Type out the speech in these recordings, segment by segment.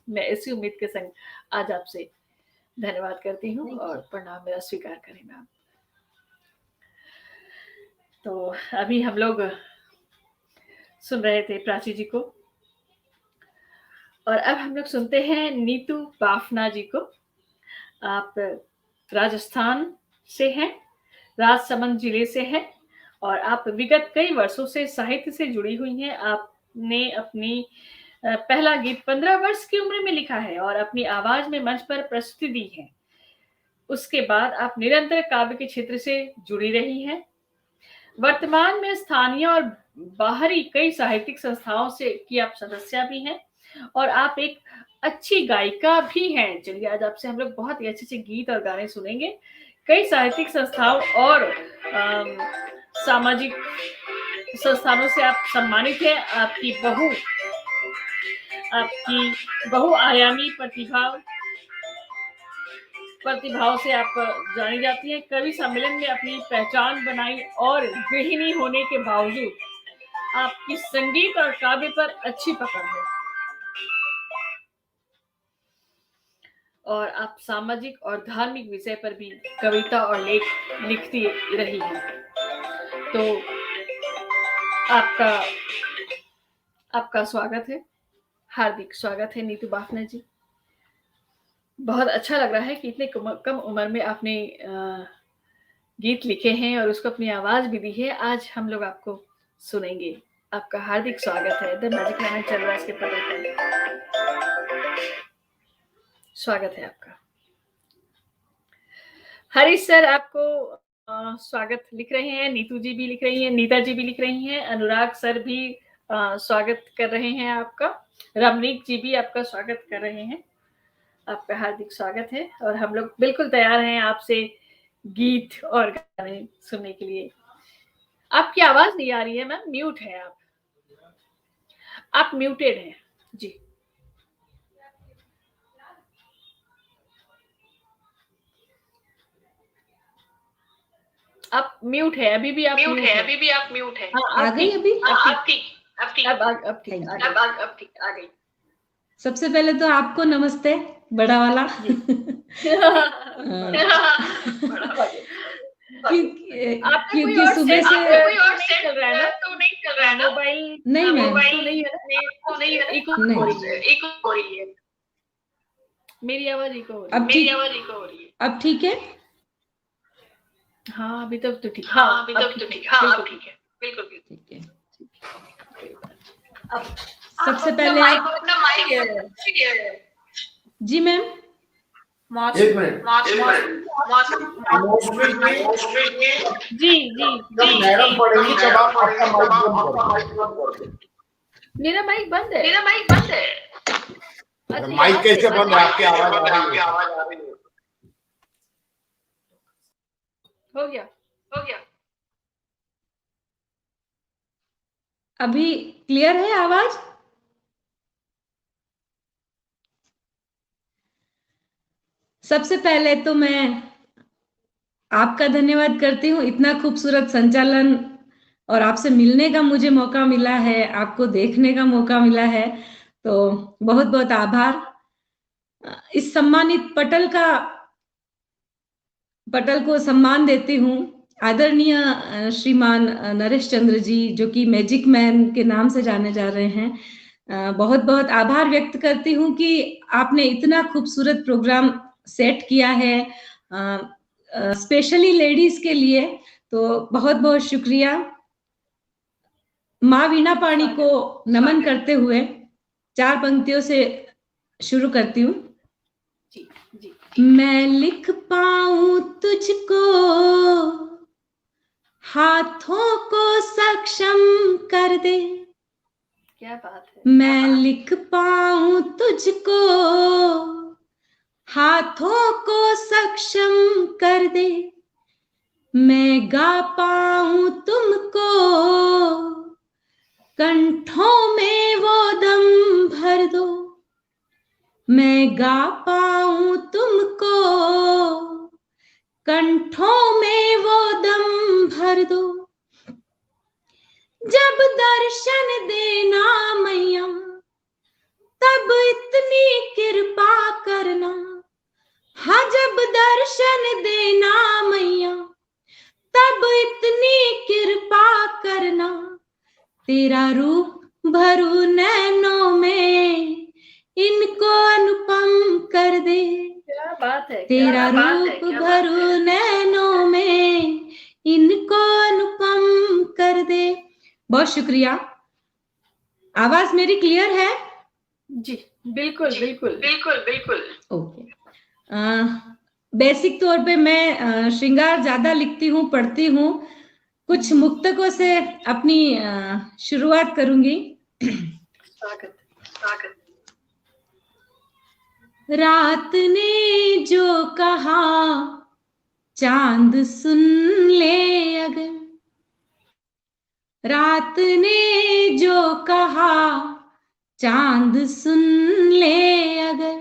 मैं इसी उम्मीद के संग आज आपसे धन्यवाद करती हूँ और प्रणाम मेरा स्वीकार करें मैम। तो अभी हम लोग सुन रहे थे प्राची जी को और अब हम लोग सुनते हैं नीतू बाफना जी को। आप राजस्थान से हैं, राजसमंद जिले से हैं और आप विगत कई वर्षों से साहित्य से जुड़ी हुई हैं। आपने अपनी पहला गीत 15 वर्ष की उम्र में लिखा है और अपनी आवाज में मंच पर प्रस्तुति दी है। उसके बाद आप निरंतर काव्य के क्षेत्र से जुड़ी रही हैं। वर्तमान में स्थानीय और बाहरी कई साहित्यिक संस्थाओं से की आप सदस्य भी हैं और आप एक अच्छी गायिका भी हैं। चलिए आज आपसे हम लोग बहुत ही अच्छे अच्छे गीत और गाने सुनेंगे। कई साहित्यिक संस्थाओं और सामाजिक संस्थानों से आप सम्मानित हैं। आपकी बहुआयामी प्रतिभाओं से आप जानी जाती हैं। कवि सम्मेलन में अपनी पहचान बनाई और गृहिणी होने के बावजूद आपकी संगीत और काव्य पर अच्छी पकड़ है और आप सामाजिक और धार्मिक विषय पर भी कविता और लेख लिखती रही हैं। तो आपका स्वागत है, हार्दिक स्वागत है नीतू बाफना जी। बहुत अच्छा लग रहा है कि इतने कम उम्र में आपने गीत लिखे हैं और उसको अपनी आवाज भी दी है। आज हम लोग आपको सुनेंगे। आपका हार्दिक स्वागत है। द मैजिक लाइन चल रहा है इसके पदों पर। स्वागत है आपका। हरीश सर आपको स्वागत लिख रहे हैं, नीतू जी भी लिख रही हैं, नीता जी भी लिख रही हैं, अनुराग सर भी स्वागत कर रहे हैं आपका, रमनीक जी भी आपका स्वागत कर रहे हैं। आपका हार्दिक स्वागत है और हम लोग बिल्कुल तैयार हैं आपसे गीत और गाने सुनने के लिए। आपकी आवाज नहीं आ रही है मैम, म्यूट है आप म्यूटेड हैं जी। आप म्यूट है, अभी भी आप म्यूट है। हाँ, आ गई अभी? अब ठीक आ गई। सबसे पहले तो आपको नमस्ते, बड़ा वाला। क्योंकि सुबह से कोई और सेट चल रहा है ना, तो नहीं चल रहा है ना मोबाइल? नहीं मैम, तो नहीं है ना, इको हो रही है। मेरी आवाज इको हो रही है। अब ठीक है? हाँ अभी तक तो ठीक। हाँ अब ठीक है, बिल्कुल ठीक है। अब सबसे पहले अपना माइक जी मैम, एक मिनट जी मैडम पढ़ेंगी तब आप अपना माइक बंद कर दो। मेरा माइक बंद है। अच्छा, माइक कैसे बंद है? आपकी आवाज आ रही है। हो गया। अभी क्लियर है आवाज? सबसे पहले तो मैं आपका धन्यवाद करती हूँ। इतना खूबसूरत संचालन और आपसे मिलने का मुझे मौका मिला है, आपको देखने का मौका मिला है, तो बहुत बहुत आभार। इस सम्मानित पटल को सम्मान देती हूँ आदरणीय श्रीमान नरेश चंद्र जी, जो कि मैजिक मैन के नाम से जाने जा रहे हैं। बहुत बहुत आभार व्यक्त करती हूँ कि आपने इतना खूबसूरत प्रोग्राम सेट किया है स्पेशली लेडीज के लिए, तो बहुत बहुत शुक्रिया। माँ वीणा पाणी को नमन करते हुए 4 पंक्तियों से शुरू करती हूँ। मैं लिख पाऊं तुझको, हाथों को सक्षम कर दे। क्या बात है। मैं लिख पाऊं तुझको, हाथों को सक्षम कर दे। मैं गा पाऊं तुमको, कंठों में वो दम भर दो। मैं गा पाऊं तुमको, कंठों में वो दम भर दो। जब दर्शन देना मैया, तब इतनी के तेरा रूप भरू नैनों में, इनको अनुपम कर दे। क्या बात है, तेरा रूप भरू नैनों में, इनको अनुपम कर दे। बहुत शुक्रिया। आवाज मेरी क्लियर है? जी बिल्कुल बिल्कुल। ओके। बेसिक तौर पे मैं श्रृंगार ज्यादा लिखती हूँ, पढ़ती हूँ। कुछ मुक्तकों से अपनी शुरुआत करूंगी। स्वागत। रात ने जो कहा चांद सुन ले अगर, रात ने जो कहा चांद सुन ले अगर,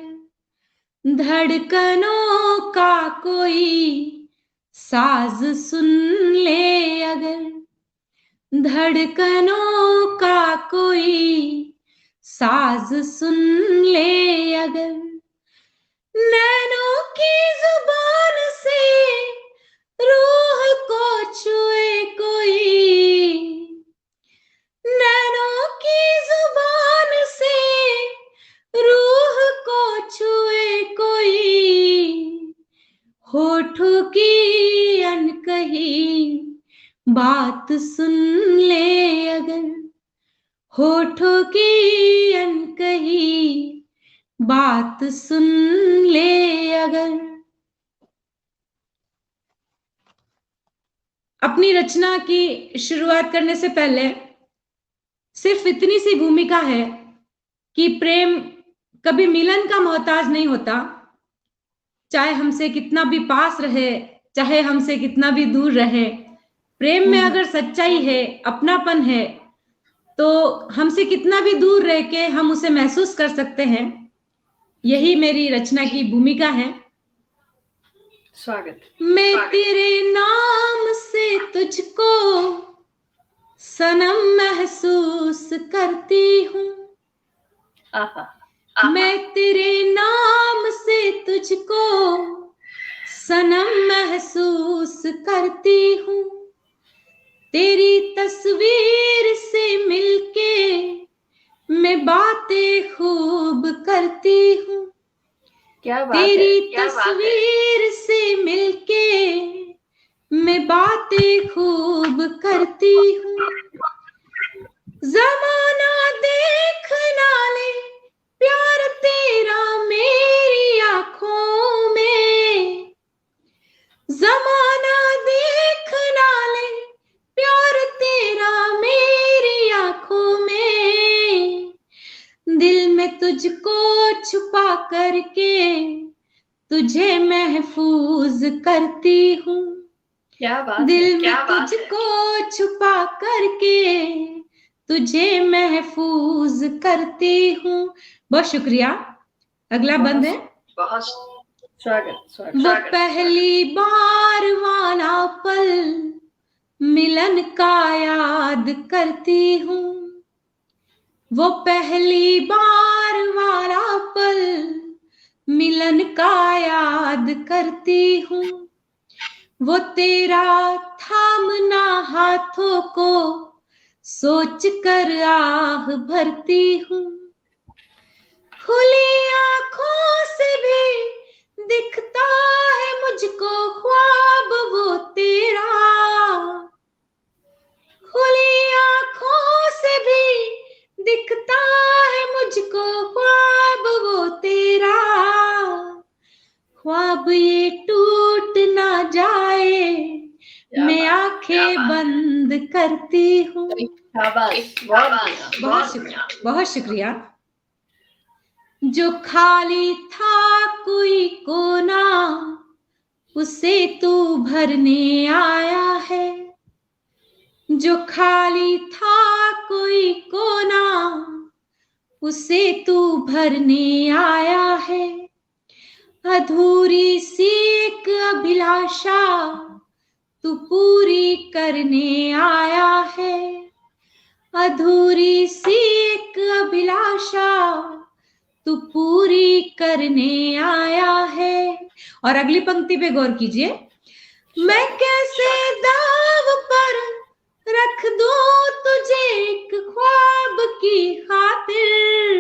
धड़कनों का कोई साज सुन ले अगर, धड़कनों का कोई साज सुन ले अगर, नैनों की जुबान से रूह को छुए कोई, नैनों की जुबान से रूह को छुए कोई, होठों की अनकही बात सुन ले अगर, होठों की अनकही बात सुन ले अगर। अपनी रचना की शुरुआत करने से पहले सिर्फ इतनी सी भूमिका है कि प्रेम कभी मिलन का मोहताज नहीं होता। चाहे हमसे कितना भी पास रहे, चाहे हमसे कितना भी दूर रहे, प्रेम में अगर सच्चाई है, अपनापन है, तो हमसे कितना भी दूर रह के हम उसे महसूस कर सकते हैं। यही मेरी रचना की भूमिका है। स्वागत। मैं तेरे नाम से तुझको सनम महसूस करती हूँ, मैं तेरे नाम से तुझको सनम महसूस करती हूँ, तेरी तस्वीर से मिलके मैं बातें खूब करती हूँ, क्या बात तेरी है, तस्वीर से मिलके मैं बातें खूब करती हूँ, ज़माना देखना ले प्यार तेरा मेरी आँखों में, ज़माना देखना ले प्यार तेरा मेरी आँखों में, दिल में तुझको छुपा करके तुझे महफूज करती हूँ, क्या बात दिल में तुझको छुपा करके तुझे महफूज करती हूँ। बहुत शुक्रिया। अगला बंद है। बहुत स्वागत। वो पहली बार वाला पल मिलन का याद करती हूँ, वो पहली बार वाला पल मिलन का याद करती हूँ, वो तेरा थामना हाथों को सोच कर आह भरती हूँ, खुली आंखों से भी दिखता है मुझको ख्वाब वो तेरा, खुली आंखों से भी दिखता है मुझको ख्वाब वो तेरा, ख्वाब ये टूट ना जाए मैं आंखें बंद करती हूँ। बहुत शुक्रिया। जो खाली था कोई कोना उसे तू भरने आया है, जो खाली था कोई कोना उसे तू भरने आया है, अधूरी सी एक अभिलाषा तू पूरी करने आया है, अधूरी सी एक अभिलाषा तू पूरी करने आया है। और अगली पंक्ति पे गौर कीजिए, मैं कैसे दाव पर रख दूं तुझे एक ख्वाब की खातिर,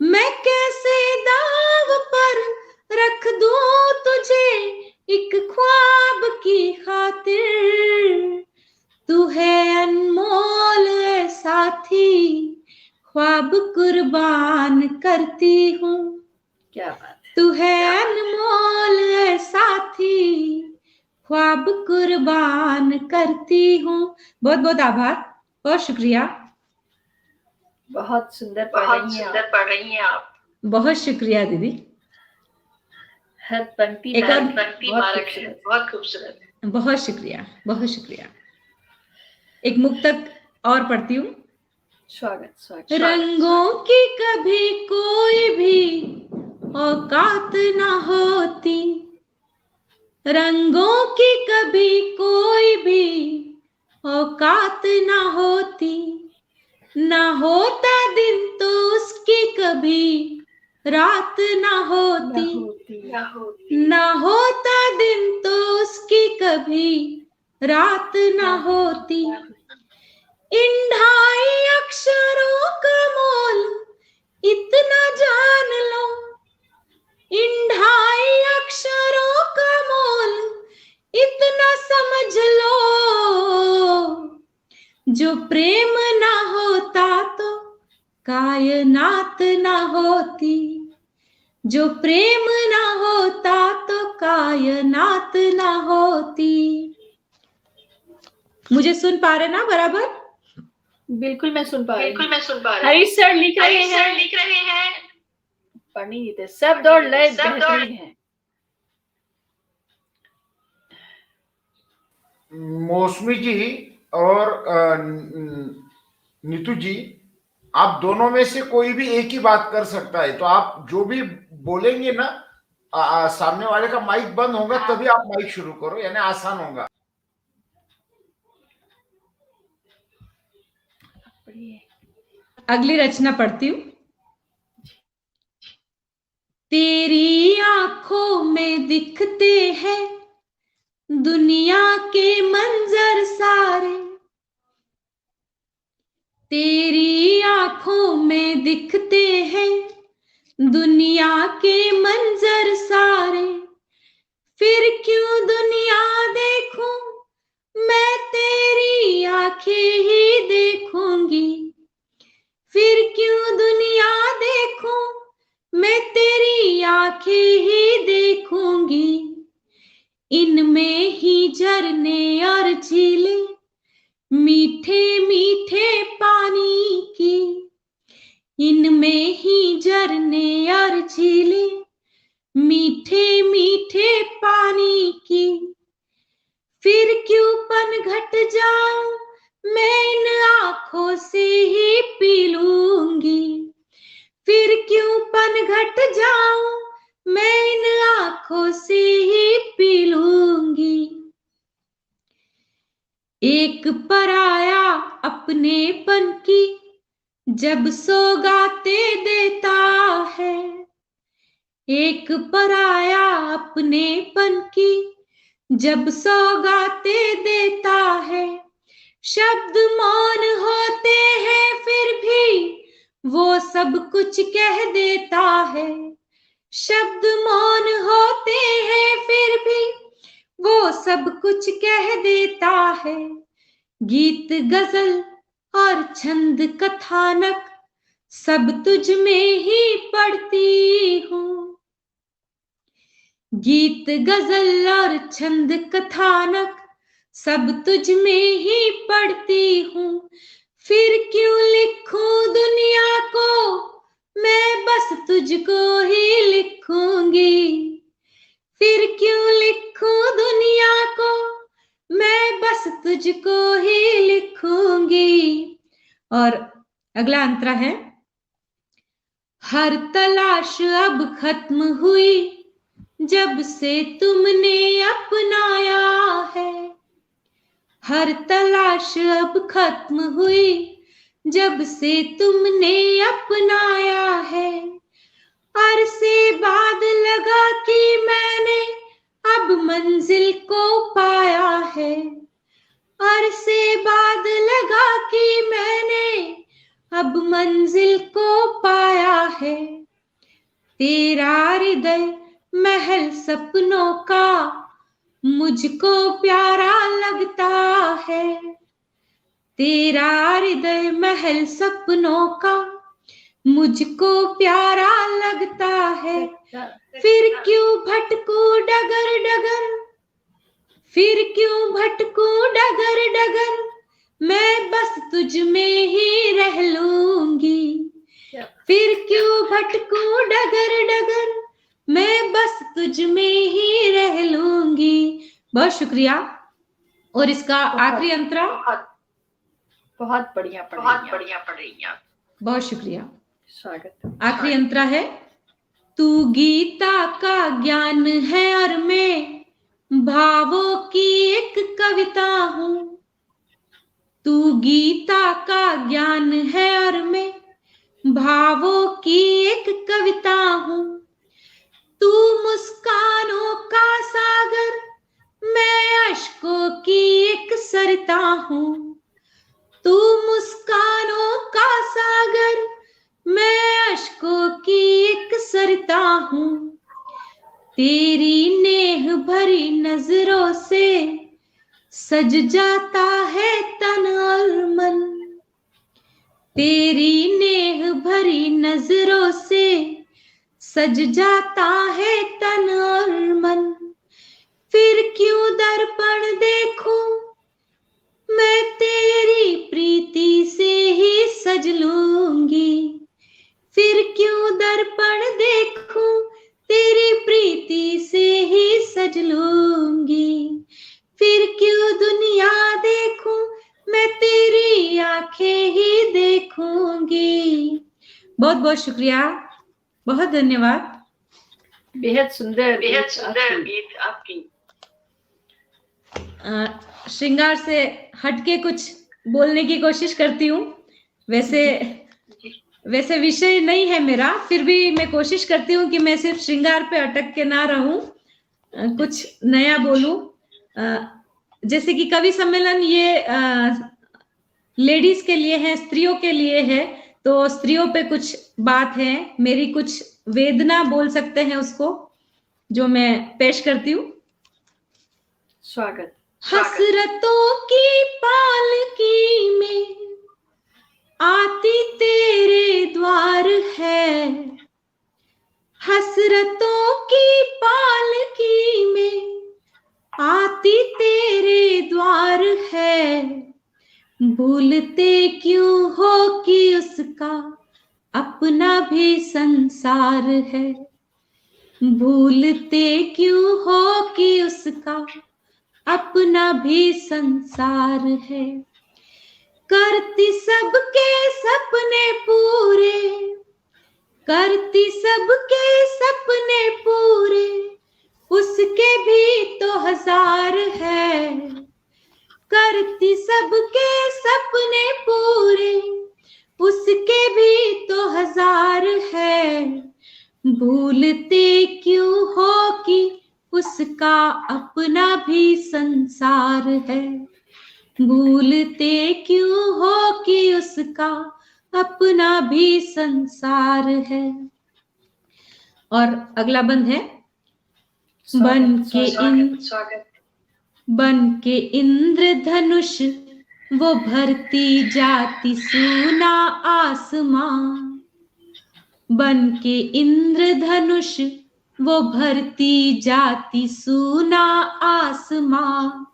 मैं कैसे दाव पर रख दूं तुझे एक ख्वाब की खातिर, तू है अनमोल है साथी, ख्वाब कुर्बान करती हूँ। क्या बात है। तू है अनमोल है साथी, ख्वाब कुर्बान करती हूँ। बहुत बहुत आभार, बहुत शुक्रिया। बहुत सुंदर पढ़ रही हैं आप। बहुत शुक्रिया दीदी। हर पंक्ति एक और बहुत खूबसूरत है। बहुत शुक्रिया, बहुत शुक्रिया। एक मुक्तक और पढ़ती हूँ। स्वागत। रंगों की कभी कोई भी औकात ना होती, रंगों की कभी कोई भी औकात ना होती, ना होता दिन तो उसकी कभी रात ना होती, ना होता दिन तो उसकी कभी रात ना होती। इन ढाई अक्षरों का मोल इतना जान लो, इन ढाई अक्षरों का मोल इतना समझ लो, जो प्रेम ना होता तो कायनात ना होती, जो प्रेम ना होता तो कायनात ना होती। मुझे सुन पा रहे ना बराबर? बिल्कुल मैं सुन पा रही हूँ। हरीश सर लिख रहे हैं पढ़ नहीं देते, शब्द और लय बेहतरीन है। मौसमी जी और नीतू जी, आप दोनों में से कोई भी एक ही बात कर सकता है, तो आप जो भी बोलेंगे ना, सामने वाले का माइक बंद होगा तभी आप माइक शुरू करो, यानी आसान होगा। अगली रचना पढ़ती हूँ। तेरी आंखों में दिखते हैं दुनिया के मंजर सारे, तेरी आंखों में दिखते हैं दुनिया के मंजर सारे, फिर क्यों दुनिया देखूं मैं तेरी आंखें ही देखूंगी, फिर क्यों दुनिया देखूं मैं तेरी आंखें ही देखूंगी, इनमें ही झरने और झीलें मीठे मीठे पानी की, इनमें ही झरने और झीलें मीठे मीठे पानी की, फिर क्यों पनघट जाऊं मैं इन आंखों से ही पी लूंगी, फिर क्यों पनघट जाऊं मैं इन आंखों से ही पी लूंगी। एक पराया अपनेपन की जब सौगाते देता है, एक पराया अपनेपन की जब सौगाते देता है, शब्द मौन होते हैं फिर भी वो सब कुछ कह देता है, शब्द मौन होते हैं फिर भी वो सब कुछ कह देता है, गीत गजल और छंद कथानक सब तुझ में ही पढ़ती हूँ, गीत गजल और छंद कथानक सब तुझ में ही पढ़ती हूँ, फिर क्यों लिखूं दुनिया को मैं बस तुझको ही लिखूंगी, फिर क्यों लिखूं दुनिया को मैं बस तुझको ही लिखूंगी। और अगला अंतरा है, हर तलाश अब खत्म हुई जब से तुमने अपनाया है, हर तलाश अब खत्म हुई जब से तुमने अपनाया है, अरसे बाद लगा कि मैंने अब मंजिल को पाया है, अरसे बाद लगा कि मैंने अब मंजिल को पाया है। तेरा हृदय महल सपनों का मुझको प्यारा लगता है। तेरा हृदय महल सपनों का मुझको प्यारा लगता है। फिर क्यों भटकूं डगर डगर, फिर क्यों भटकूं डगर डगर, मैं बस तुझ में ही रह लूंगी। फिर क्यों भटकूं डगर डगर, मैं बस तुझ में ही रह लूंगी। बहुत शुक्रिया। और इसका आखिरी अंतरा बहुत बढ़िया पढ़ रही हैं आप। बहुत शुक्रिया। स्वागत। आखिरी अंतरा है, तू गीता का ज्ञान है और मैं भावों की एक कविता हूँ। तू गीता का ज्ञान है और मैं भावों की एक कविता हूँ। तू मुस्कानों का सागर, मैं अश्कों की एक सरिता हूँ। तू मुस्कानों का सागर, मैं अश्कों की एक सरिता हूँ। तेरी नेह भरी नजरों से सज जाता है तन और मन। तेरी नेह भरी नजरों से सज जाता है तन और मन। फिर क्यों दर्पण देखूं, मैं तेरी प्रीति से ही सज लूंगी। फिर क्यों दर्पण देखूं, तेरी प्रीति से ही सज लूंगी। फिर क्यों दुनिया देखूं, मैं तेरी आंखें ही देखूंगी। बहुत बहुत शुक्रिया, बहुत धन्यवाद। बेहद सुंदर गीत आपकी। श्रृंगार से हटके कुछ बोलने की कोशिश करती हूँ। वैसे विषय नहीं है मेरा, फिर भी मैं कोशिश करती हूँ कि मैं सिर्फ श्रृंगार पे अटक के ना रहूं, कुछ नया बोलूं। जैसे कि कवि सम्मेलन ये लेडीज के लिए है, स्त्रियों के लिए है, तो स्त्रियों पे कुछ बात है, मेरी कुछ वेदना बोल सकते हैं उसको, जो मैं पेश करती हूँ। स्वागत। हसरतों की पालकी में आती तेरे द्वार है। हसरतों की पालकी में आती तेरे द्वार है। भूलते क्यों हो कि उसका अपना भी संसार है। भूलते क्यों हो कि उसका अपना भी संसार है। करती सबके सपने पूरे, करती सबके सपने पूरे, उसके भी तो हजार है। करती सबके सपने पूरे, उसके भी तो हजार है। भूलते क्यों हो कि उसका अपना भी संसार है। भूलते क्यों हो कि उसका अपना भी संसार है। और अगला बंद है, बन के इंद्रधनुष वो भरती जाती सूना आसमां। बन के इंद्रधनुष वो भरती जाती सूना आसमां।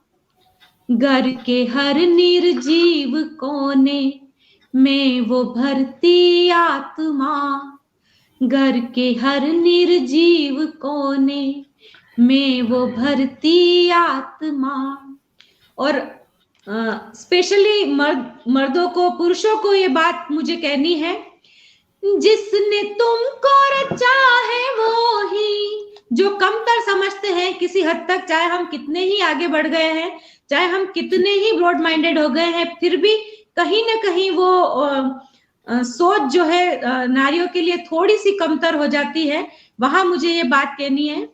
घर के हर निर्जीव कोने में वो भरती आत्मा। घर के हर निर्जीव कोने में वो भरती आत्मा। और स्पेशली मर्दों को, पुरुषों को ये बात मुझे कहनी है, जिसने तुमको रचा है वो ही, जो कमतर समझते हैं किसी हद तक, चाहे हम कितने ही आगे बढ़ गए हैं, चाहे हम कितने ही ब्रॉड माइंडेड हो गए हैं, फिर भी कहीं ना कहीं वो सोच जो है नारियों के लिए थोड़ी सी कमतर हो जाती है। वहां मुझे ये बात कहनी है,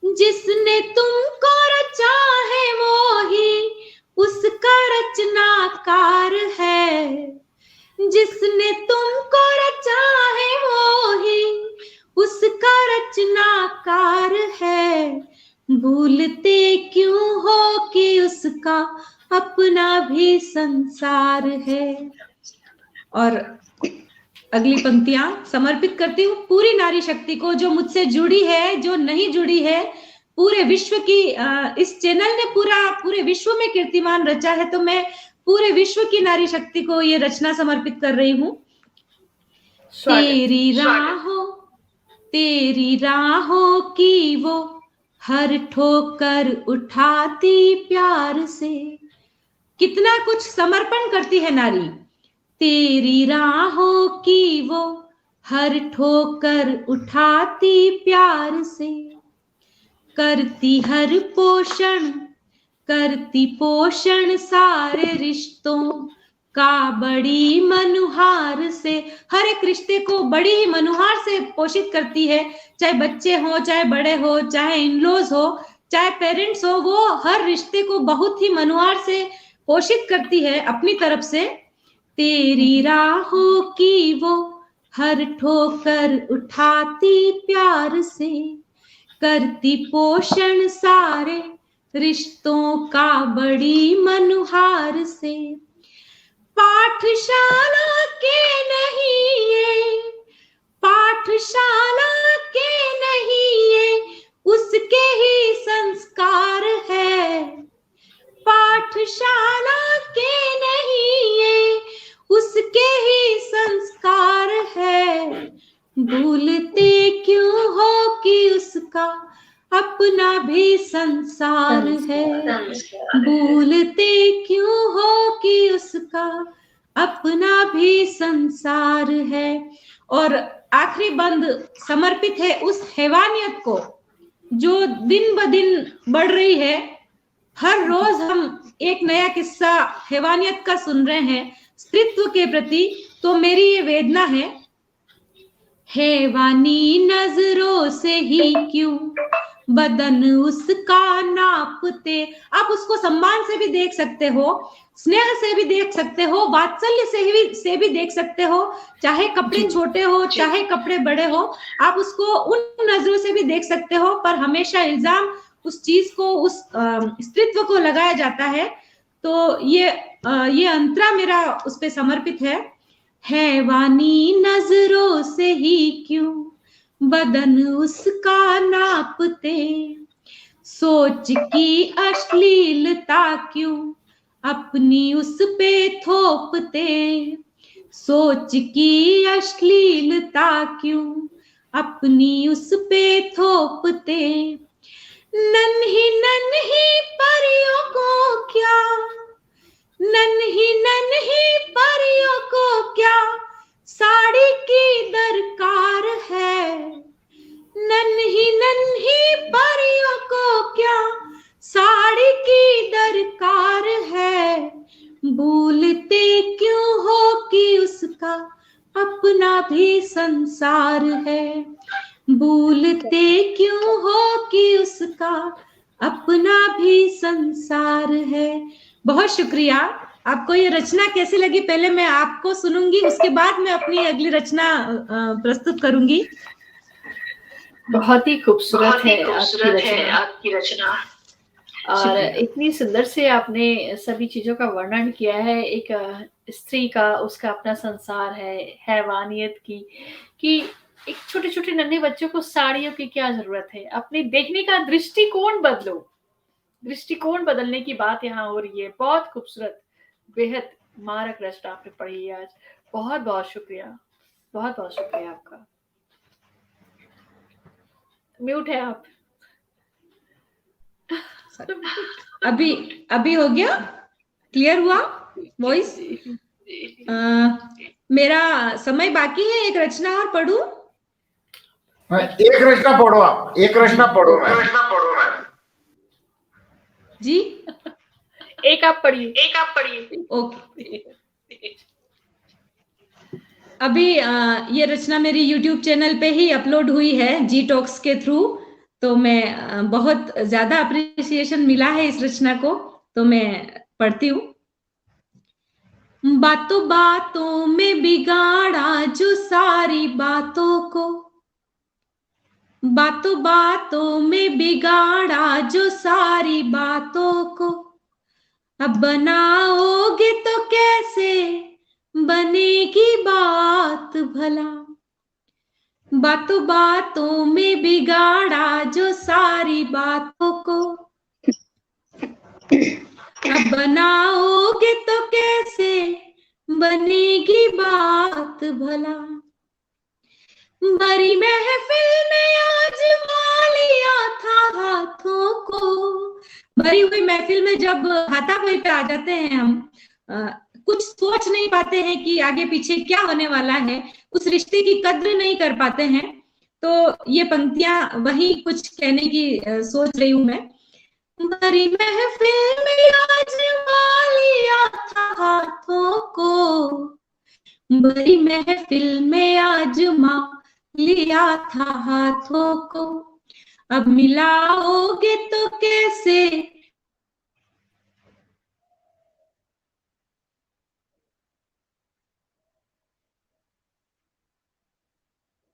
जिसने तुमको रचा है वो ही, उसका रचनाकार है, जिसने तुमको रचा है वो ही उसका रचनाकार है। भूलते क्यों हो कि उसका अपना भी संसार है। और अगली पंक्तियां समर्पित करती हूँ पूरी नारी शक्ति को, जो मुझसे जुड़ी है, जो नहीं जुड़ी है। पूरे विश्व की इस चैनल ने पूरे विश्व में कीर्तिमान रचा है, तो मैं पूरे विश्व की नारी शक्ति को ये रचना समर्पित कर रही हूँ। तेरी राहों की वो हर ठोकर उठाती प्यार से। कितना कुछ समर्पण करती है नारी। तेरी राहों की वो हर ठोकर उठाती प्यार से, करती पोषण सारे रिश्तों का बड़ी मनुहार से। हर एक रिश्ते को बड़ी ही मनुहार से पोषित करती है, चाहे बच्चे हो, चाहे बड़े हो, चाहे इनलॉज हो, चाहे पेरेंट्स हो, वो हर रिश्ते को बहुत ही मनुहार से पोषित करती है अपनी तरफ से। तेरी राहों की वो हर ठोकर उठाती प्यार से, करती पोषण सारे रिश्तों का बड़ी मनुहार से। पाठशाला के नहीं ये उसके ही संस्कार है। पाठशाला के नहीं ये उसके ही संस्कार है। भूलते क्यों हो कि उसका अपना भी संसार है। भूलते क्यों हो कि उसका अपना भी संसार है। और आखिरी बंद समर्पित है उस हैवानियत को जो दिन ब दिन बढ़ रही है। हर रोज हम एक नया किस्सा हैवानियत का सुन रहे हैं स्त्रीत्व के प्रति। तो मेरी ये वेदना है, हैवानी नजरों से ही क्यों बदन उसका नापते। आप उसको सम्मान से भी देख सकते हो, स्नेह से भी देख सकते हो, वात्सल्य से भी देख सकते हो। चाहे कपड़े छोटे हो, चाहे कपड़े बड़े हो, आप उसको उन नजरों से भी देख सकते हो। पर हमेशा इल्जाम उस चीज को, उस स्त्रीत्व को लगाया जाता है। तो ये अंतरा मेरा उस पे समर्पित है। हैवानी नजरों से ही क्यों बदन उसका नापते, सोच की अश्लीलता क्यों अपनी उस पे थोपते। सोच की अश्लीलता क्यों अपनी उस पे थोपते। नन्ही परियों को क्या, नन्ही परियों को क्या साड़ी की दरकार है। नन्ही परियों को क्या साड़ी की दरकार है। भूलते क्यों हो कि उसका अपना भी संसार है। भूलते क्यों हो कि उसका अपना भी संसार है। बहुत शुक्रिया। आपको ये रचना कैसी लगी पहले मैं आपको सुनूंगी, उसके बाद मैं अपनी अगली रचना प्रस्तुत करूंगी। बहुत ही खूबसूरत है आपकी रचना और इतनी सुंदर से आपने सभी चीजों का वर्णन किया है। एक स्त्री का उसका अपना संसार है, हैवानियत की, कि एक छोटे छोटे नन्हे बच्चों को साड़ियों की क्या जरूरत है। अपने देखने का दृष्टिकोण बदलो, दृष्टिकोण बदलने की बात यहाँ हो रही है। बहुत खूबसूरत, बेहद मारक रचना आपने पढ़ी है आज। बहुत बहुत शुक्रिया, बहुत बहुत शुक्रिया आपका। म्यूट है आप। अभी हो गया, क्लियर हुआ वॉइस? मेरा समय बाकी है, एक रचना और पढ़ूं? एक रचना पढ़ो आप, एक रचना पढ़ो मैं जी। एक आप पढ़िए। ओके। अभी ये रचना मेरी YouTube चैनल पे ही अपलोड हुई है जी टॉक्स के थ्रू। तो मैं बहुत ज्यादा अप्रिसिएशन मिला है इस रचना को, तो मैं पढ़ती हूँ। बातों बातों में बिगाड़ा जो सारी बातों को, बातों बातों में बिगाड़ा जो सारी बातों को, अब बनाओगे तो कैसे बनेगी बात भला। बातों बातों में बिगाड़ा जो सारी बातों को, अब बनाओगे तो कैसे बनेगी बात भला। बड़ी महफिल में आजमा लिया था हाथों को। भरी हुई महफिल में जब हाथापाई पे आ जाते हैं हम, कुछ सोच नहीं पाते हैं कि आगे पीछे क्या होने वाला है, उस रिश्ते की कद्र नहीं कर पाते हैं। तो ये पंक्तियां वही कुछ कहने की सोच रही हूं मैं। बड़ी महफिल में आजमा लिया था हाथों को, बड़ी महफिल में आजमा लिया था हाथों को, अब मिलाओगे तो कैसे